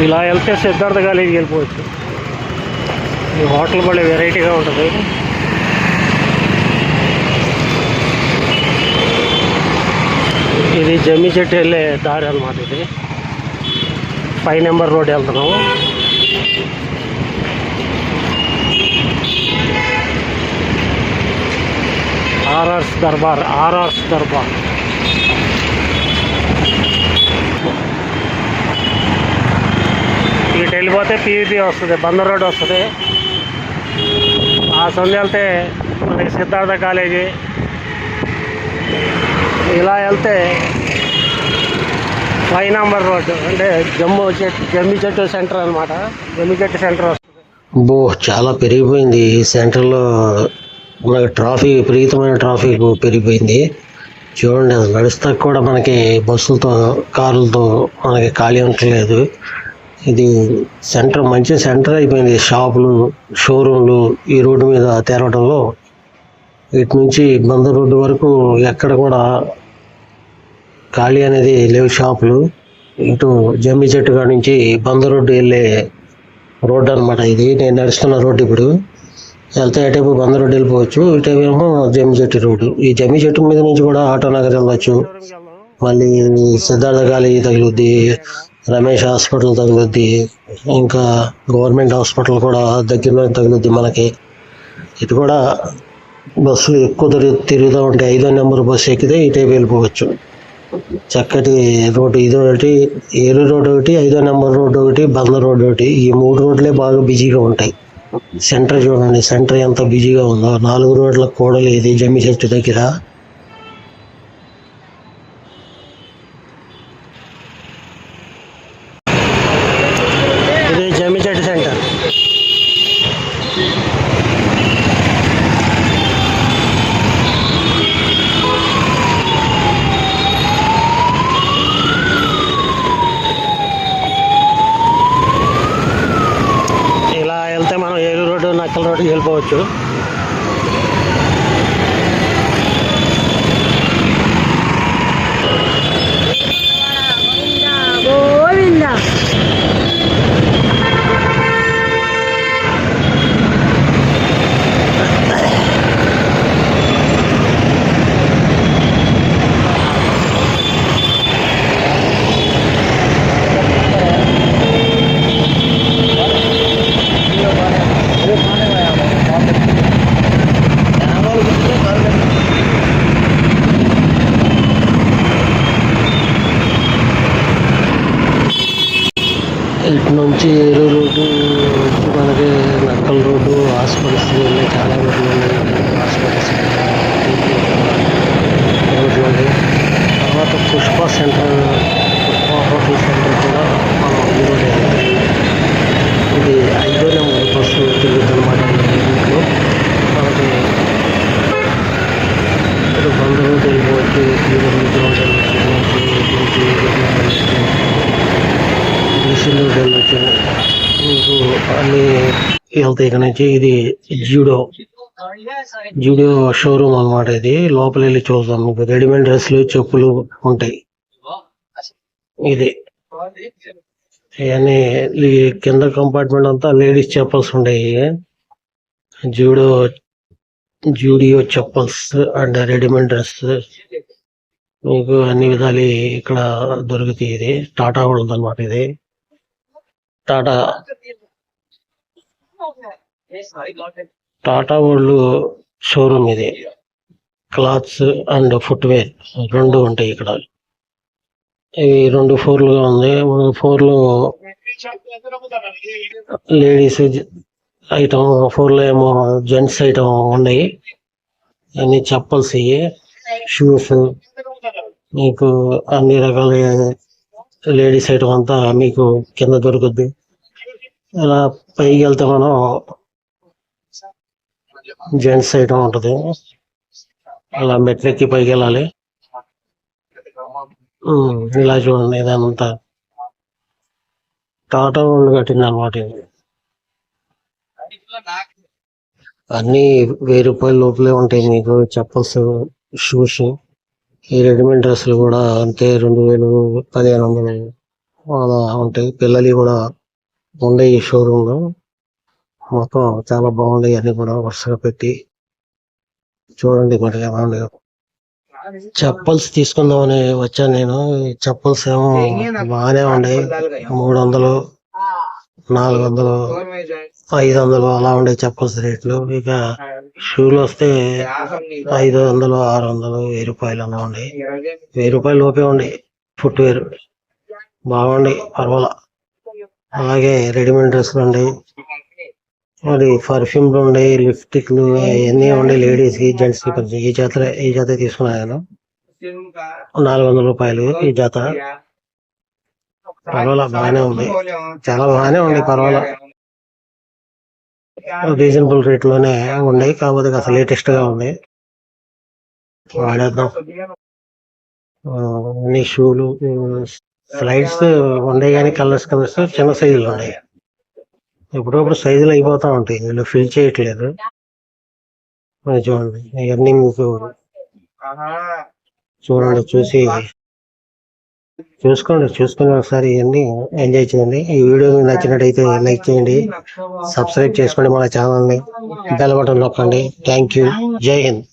ఇలా వెళ్తే సిద్ధార్థ కాలేజీకి వెళ్ళిపోవచ్చు. ఈ హోటల్ భలే వెరైటీగా ఉంటుంది. ఇది జమ్మి చెట్టు వెళ్ళే దారి అన్నమాట. ఇది 5 నెంబర్ రోడ్ వెళ్తున్నాము. ఆర్ఆర్స్ దర్బార్. ఇటు వెళ్ళిపోతే పీవీపీ వస్తుంది, బందర్ రోడ్ వస్తుంది. ఆ సందు వెళ్తే మనకి సిద్ధార్థ కాలేజీ. ఇలా వెళ్తే 5 నెంబర్ రోడ్డు అంటే జమ్మి చెట్టు సెంటర్ అనమాట. జమ్మి చెట్టు సెంటర్ వస్తుంది. చాలా పెరిగిపోయింది ఈ సెంటర్లో. మనకి ట్రాఫిక్, విపరీతమైన ట్రాఫిక్ పెరిగిపోయింది. చూడండి, అది నడుస్తా కూడా మనకి బస్సులతో కారులతో మనకి ఖాళీ ఉండట్లేదు. ఇది సెంటర్, మంచి సెంటర్ అయిపోయింది. షాపులు, షోరూమ్లు ఈ రోడ్డు మీద తెరవడంలో ఇటు నుంచి బందర్ రోడ్డు వరకు ఎక్కడ కూడా ఖాళీ అనేది లేవు షాపులు. ఇటు జమ్మి చెట్టు కాడ నుంచి బందర్ రోడ్డు వెళ్ళే రోడ్డు అనమాట. ఇది నేను నడుస్తున్న రోడ్డు. ఇప్పుడు వెళ్తే అటేపు బందర్ రోడ్డు వెళ్ళిపోవచ్చు, ఇటేపు ఏమో జమ్మి చెట్టు రోడ్డు. ఈ జమ్మి చెట్టు మీద నుంచి కూడా ఆటో నగర్ వెళ్ళవచ్చు. మళ్ళీ సిద్ధార్థ కాలేజీ తగులుద్ది, రమేష్ హాస్పిటల్ తగులుద్ది, ఇంకా గవర్నమెంట్ హాస్పిటల్ కూడా దగ్గరలో తగులుద్ది మనకి. ఇటు కూడా బస్సులు ఎక్కువ తిరుగుతూ ఉంటాయి. 5వ నెంబర్ బస్సు ఎక్కితే ఇటేపు వెళ్ళిపోవచ్చు. చక్కటి రోడ్డు ఇది ఒకటి, ఏలూరు రోడ్డు ఒకటి, 5వ నెంబర్ రోడ్డు ఒకటి, బందర్ రోడ్డు ఒకటి. ఈ 3 రోడ్లే బాగా బిజీగా ఉంటాయి. సెంటర్ చూడండి, సెంటర్ ఎంత బిజీగా ఉందో. 4 రోడ్లకు కూడా లేదు జమ్మి చెట్టు దగ్గర. ఇది జమ్మి చెట్టు సెంటర్. ఇలా వెళ్తే మనం ఏలూరు రోడ్డు, నక్కల రోడ్డుకి వెళ్ళిపోవచ్చు. ఇటు నుంచి ఏలూరు రోడ్డు వచ్చి మనకి నక్కల రోడ్డు, హాస్పిటల్స్ ఉన్నాయి. చాలా రోడ్లు ఉన్నాయి. హాస్పిటల్స్ రోడ్లు ఉన్నాయి. తర్వాత Pushpa centre, Pushpa hotel centre కూడా ఈ రోడ్డు. ఇది 5వ నెంబర్ బస్సు తిరుగుతుంది అనమాట. ఇంట్లో మనకి ఇప్పుడు బందర్ రోడ్డు వెళ్ళిపోవచ్చు, రోడ్డు వెళ్ళొచ్చు. మీకు అన్ని వెళ్తాయి ఇక్కడ నుంచి. ఇది జూడియో షోరూమ్ అనమాట. ఇది లోపల వెళ్ళి చూద్దాం. మీకు రెడీమేడ్ డ్రెస్సులు, చెప్పులు ఉంటాయి. ఇది ఇవన్నీ కింద కంపార్ట్మెంట్ అంతా లేడీస్ చెప్పల్స్ ఉంటాయి. Zudio chappals and readymade dress మీకు అన్ని విధాలు ఇక్కడ దొరుకుతాయి. ఇది టాటా వాళ్ళది అనమాట. ఇది టాటా వాళ్ళు షోరూమ్. ఇది క్లాత్స్ అండ్ ఫుట్వేర్ 2 ఉంటాయి ఇక్కడ. ఇవి 2 ఫ్లోర్లుగా ఉంది. 1 ఫ్లోర్లో లేడీస్ ఐటమ్, 4లో ఏమో జెంట్స్ ఐటమ్ ఉన్నాయి. అన్ని చెప్పల్స్, షూస్, మీకు అన్ని రకాల లేడీస్ ఐటమ్ అంతా మీకు కింద దొరుకుద్ది. ఇలా పైకి వెళ్తే మనం జెంట్స్ ఐటమ్ ఉంటుంది. అలా మెట్లెక్కి పైకి వెళ్ళాలి. ఇలా చూడండి, ఇదంతా టాటా వాళ్ళు కట్టింది అనమాట. ఇది అన్ని 1000 రూపాయల లోపలే ఉంటాయి మీకు చెప్పల్స్, షూస్. ఈ రెడీమేడ్ డ్రెస్సులు కూడా అంతే, 2000, 1500. అలా ఉంటాయి. పిల్లలు కూడా ఉండే ఈ షోరూమ్ లో మొత్తం చాలా బాగుంటాయి. అన్ని కూడా వరుసగా పెట్టి చూడండి మరి ఎలా ఉన్నాయో. చెప్పల్స్ తీసుకుందామని వచ్చాను నేను. ఈ చెప్పల్స్ ఏమో బాగానే ఉన్నాయి. 300, 400, 500 అలా ఉండే చెప్పల్స్ రేట్లు. ఇక షూలు వస్తే 500, 600, 1000 అలా ఉన్నాయి. 1000 రూపాయల లోపే ఉన్నాయి. ఫుట్వేర్ బాగుండి పర్వాలా. అలాగే రెడీమేడ్ డ్రెస్సులు ఉన్నాయి, మరి పర్ఫ్యూమ్లు ఉన్నాయి, లిప్స్టిక్లు అవన్నీ ఉన్నాయి. లేడీస్ కి జెంట్స్ కి ఈ జత తీసుకున్నాను 400 రూపాయలు ఈ జత. పర్వాలా బాగానే ఉంది, చాలా బాగానే ఉంది. పర్వాలా రీజనబుల్ రేట్ లోనే ఉన్నాయి. కాకపోతే అసలు లేటెస్ట్ గా ఉంది, వాడేద్దాం. అన్ని షూలు స్లైడ్స్ ఉన్నాయి కానీ కలర్స్ చిన్న సైజులు ఉన్నాయి. ఎప్పుడప్పుడు సైజులు అయిపోతా ఉంటాయి, వీళ్ళు ఫిల్ చేయట్లేదు. చూడండి ఇవన్నీ మీకు చూడండి, చూసుకొని ఒకసారి ఇవన్నీ ఎంజాయ్ చేయండి. ఈ వీడియో మీకు నచ్చినట్టయితే లైక్ చేయండి, సబ్స్క్రైబ్ చేసుకోండి మన ఛానల్ని, బెల్ బటన్ నొక్కండి. Thank you. జై హింద్.